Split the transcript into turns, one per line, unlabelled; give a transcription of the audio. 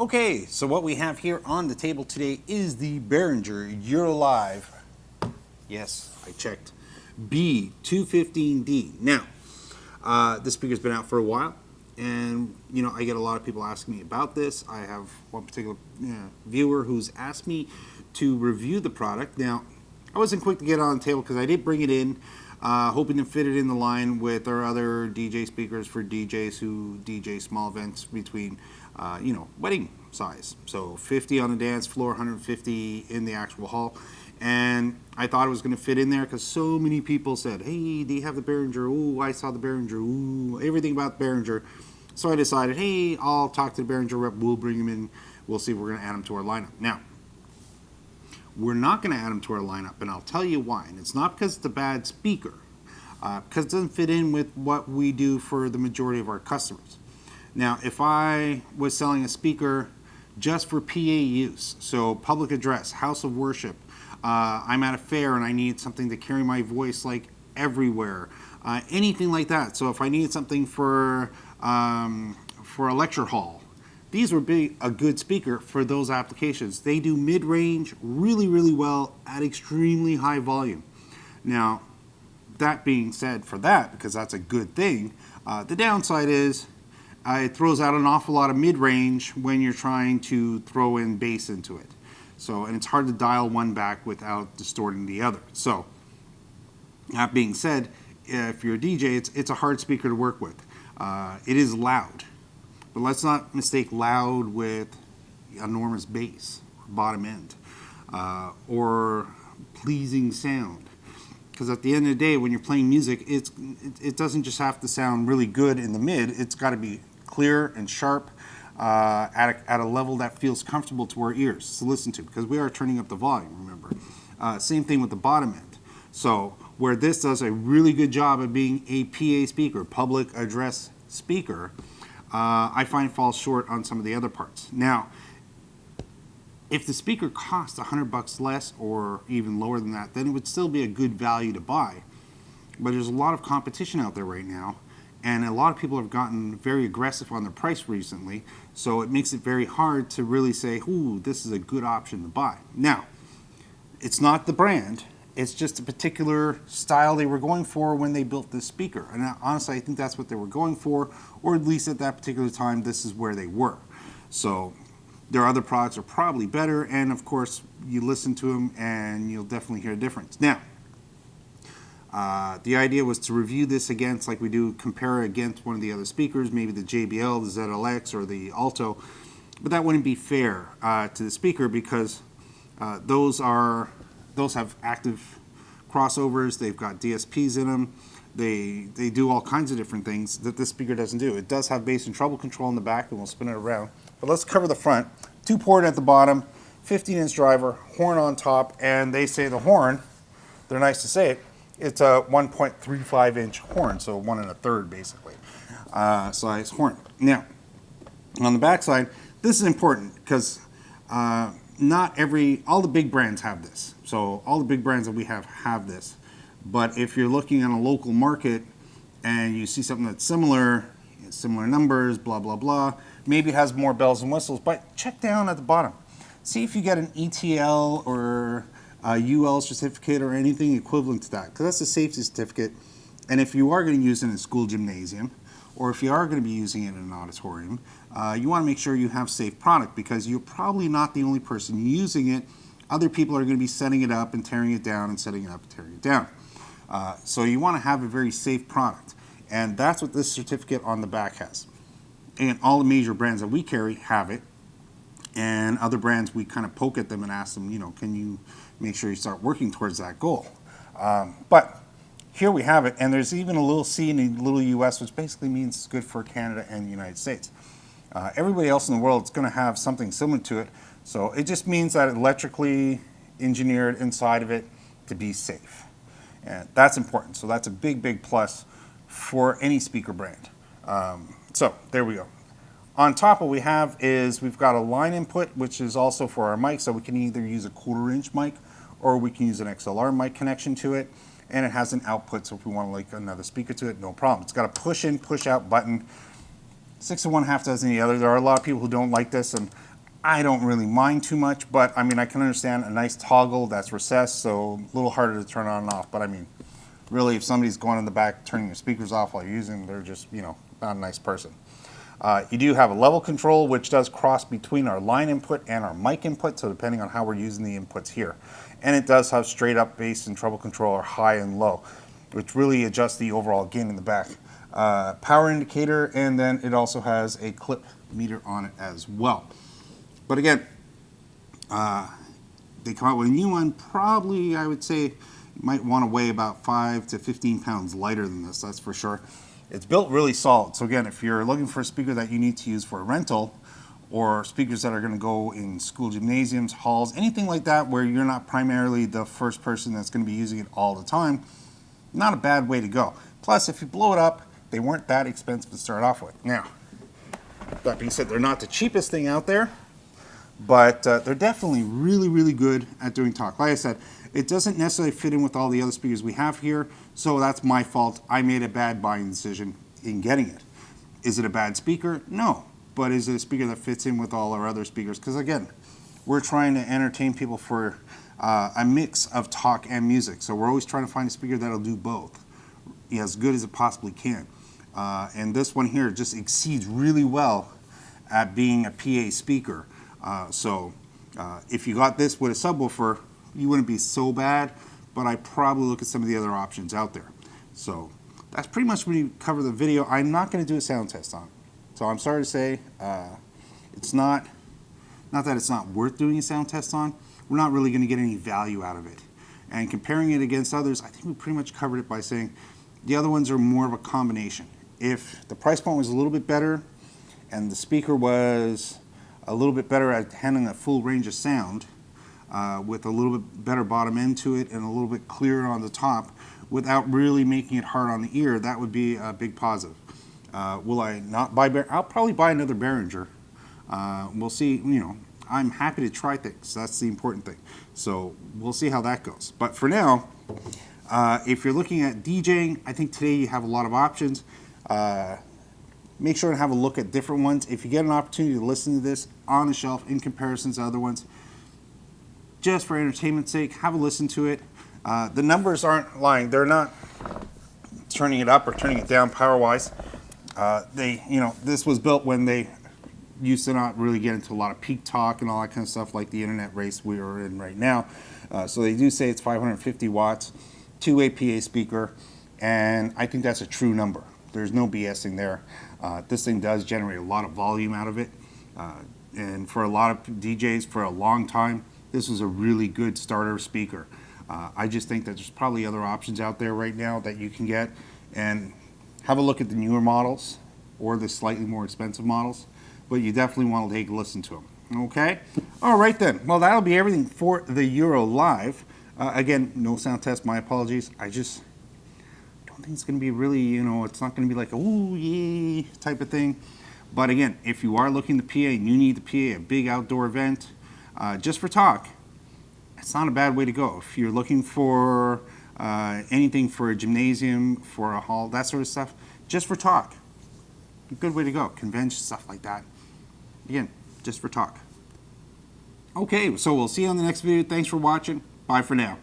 Okay, so what we have here on the table today is the Behringer Eurolive, yes, I checked, B215D. Now, this speaker's been out for a while, and I get a lot of people asking me about this. I have one particular viewer who's asked me to review the product. Now, I wasn't quick to get it on the table because I did bring it in, hoping to fit it in the line with our other DJ speakers for DJs who DJ small events between, wedding size. So 50 on the dance floor, 150 in the actual hall. And I thought it was going to fit in there because so many people said, hey, do you have the Behringer? Ooh, I saw the Behringer. Ooh, everything about Behringer. So I decided, hey, I'll talk to the Behringer rep. We'll bring him in. We'll see if we're going to add him to our lineup. Now, we're not going to add him to our lineup, and I'll tell you why. And it's not because it's a bad speaker, because it doesn't fit in with what we do for the majority of our customers. Now, if I was selling a speaker just for PA use, so public address, house of worship, I'm at a fair and I need something to carry my voice like everywhere, anything like that. So if I needed something for a lecture hall, these would be a good speaker for those applications. They do mid-range really, really well at extremely high volume. Now, that being said, for that, because that's a good thing, the downside is it throws out an awful lot of mid-range when you're trying to throw in bass into it. So, and it's hard to dial one back without distorting the other. So, that being said, if you're a DJ, it's a hard speaker to work with. It is loud, but let's not mistake loud with enormous bass, or bottom end, or pleasing sound. Because at the end of the day, when you're playing music, it doesn't just have to sound really good in the mid. It's got to be clear and sharp at a level that feels comfortable to our ears to listen to, because we are turning up the volume, remember. Same thing with the bottom end. So where this does a really good job of being a PA speaker, public address speaker, I find it falls short on some of the other parts. Now, if the speaker costs $100 less or even lower than that, then it would still be a good value to buy. But there's a lot of competition out there right now, and a lot of people have gotten very aggressive on their price recently, so it makes it very hard to really say, ooh, this is a good option to buy. Now, it's not the brand, it's just a particular style they were going for when they built this speaker. And honestly, I think that's what they were going for, or at least at that particular time, this is where they were. So their other products are probably better, and of course, you listen to them and you'll definitely hear a difference. Now, the idea was to review this against, like we do, compare it against one of the other speakers, maybe the JBL, the ZLX, or the Alto, but that wouldn't be fair to the speaker because those have active crossovers, they've got DSPs in them, they do all kinds of different things that this speaker doesn't do. It does have bass and treble control in the back, and we'll spin it around. But let's cover the front. 2-port at the bottom, 15-inch driver, horn on top, and they say the horn, they're nice to say it, it's a 1.35-inch horn, so 1 1/3 basically size horn. Now, on the back side, this is important because all the big brands have this. So all the big brands that we have this. But if you're looking at a local market and you see something that's similar numbers, blah, blah, blah, maybe it has more bells and whistles, but check down at the bottom. See if you get an ETL or a UL certificate or anything equivalent to that, because that's a safety certificate. And if you are going to use it in a school gymnasium, or if you are going to be using it in an auditorium, you want to make sure you have safe product, because you're probably not the only person using it. Other people are going to be setting it up and tearing it down and setting it up and tearing it down. So you want to have a very safe product. And that's what this certificate on the back has. And all the major brands that we carry have it. And other brands, we kind of poke at them and ask them, can you make sure you start working towards that goal? But here we have it, and there's even a little C and a little US, which basically means it's good for Canada and the United States. Everybody else in the world is going to have something similar to it, so it just means that electrically engineered inside of it to be safe. And that's important, so that's a big, big plus for any speaker brand. So there we go. On top, what we have is we've got a line input, which is also for our mic, so we can either use a 1/4-inch mic or we can use an XLR mic connection to it, and it has an output, so if we want to link another speaker to it, no problem. It's got a push in, push out button. 6 of one, half dozen the other. There are a lot of people who don't like this, and I don't really mind too much, but I mean, I can understand a nice toggle that's recessed, so a little harder to turn on and off. But I mean, really, if somebody's going in the back turning your speakers off while you're using them, they're just, you know, not a nice person. You do have a level control, which does cross between our line input and our mic input, so depending on how we're using the inputs here. And it does have straight up bass and treble control, or high and low, which really adjusts the overall gain in the back. Power indicator, and then it also has a clip meter on it as well. But again, they come out with a new one, probably, I would say, you might want to weigh about 5 to 15 pounds lighter than this, that's for sure. It's built really solid. So again, if you're looking for a speaker that you need to use for a rental, or speakers that are going to go in school gymnasiums, halls, anything like that where you're not primarily the first person that's going to be using it all the time, not a bad way to go. Plus, if you blow it up, they weren't that expensive to start off with. Now, that being said, they're not the cheapest thing out there, but they're definitely really, really good at doing talk. Like I said, it doesn't necessarily fit in with all the other speakers we have here, so that's my fault. I made a bad buying decision in getting it. Is it a bad speaker? No. But is it a speaker that fits in with all our other speakers? Because again, we're trying to entertain people for a mix of talk and music. So we're always trying to find a speaker that'll do both as good as it possibly can. And this one here just exceeds really well at being a PA speaker. So if you got this with a subwoofer, you wouldn't be so bad, but I'd probably look at some of the other options out there. So that's pretty much when you cover the video. I'm not going to do a sound test on it. So I'm sorry to say, it's not that it's not worth doing a sound test on. We're not really going to get any value out of it. And comparing it against others, I think we pretty much covered it by saying the other ones are more of a combination. If the price point was a little bit better and the speaker was a little bit better at handling a full range of sound, with a little bit better bottom end to it and a little bit clearer on the top without really making it hard on the ear, that would be a big positive. Will I not buy I'll probably buy another Behringer. We'll see, you know, I'm happy to try things. That's the important thing. So we'll see how that goes. But for now, if you're looking at DJing, I think today you have a lot of options. Make sure to have a look at different ones. If you get an opportunity to listen to this on the shelf in comparison to other ones, just for entertainment's sake, have a listen to it. The numbers aren't lying. They're not turning it up or turning it down power-wise. This was built when they used to not really get into a lot of peak talk and all that kind of stuff like the internet race we are in right now. So they do say it's 550 watts, two-way PA speaker, and I think that's a true number. There's no BSing there. This thing does generate a lot of volume out of it. And for a lot of DJs for a long time, this was a really good starter speaker. I just think that there's probably other options out there right now that you can get, and have a look at the newer models or the slightly more expensive models, but you definitely want to take a listen to them. Okay? All right then. Well, that'll be everything for the Eurolive. Again, no sound test, my apologies. I just don't think it's going to be really, you know, it's not going to be like a ooh, yay type of thing. But again, if you are looking to PA and you need the PA, a big outdoor event, just for talk, it's not a bad way to go. If you're looking for anything for a gymnasium, for a hall, that sort of stuff, just for talk, a good way to go. Convention, stuff like that. Again, just for talk. Okay, so we'll see you on the next video. Thanks for watching. Bye for now.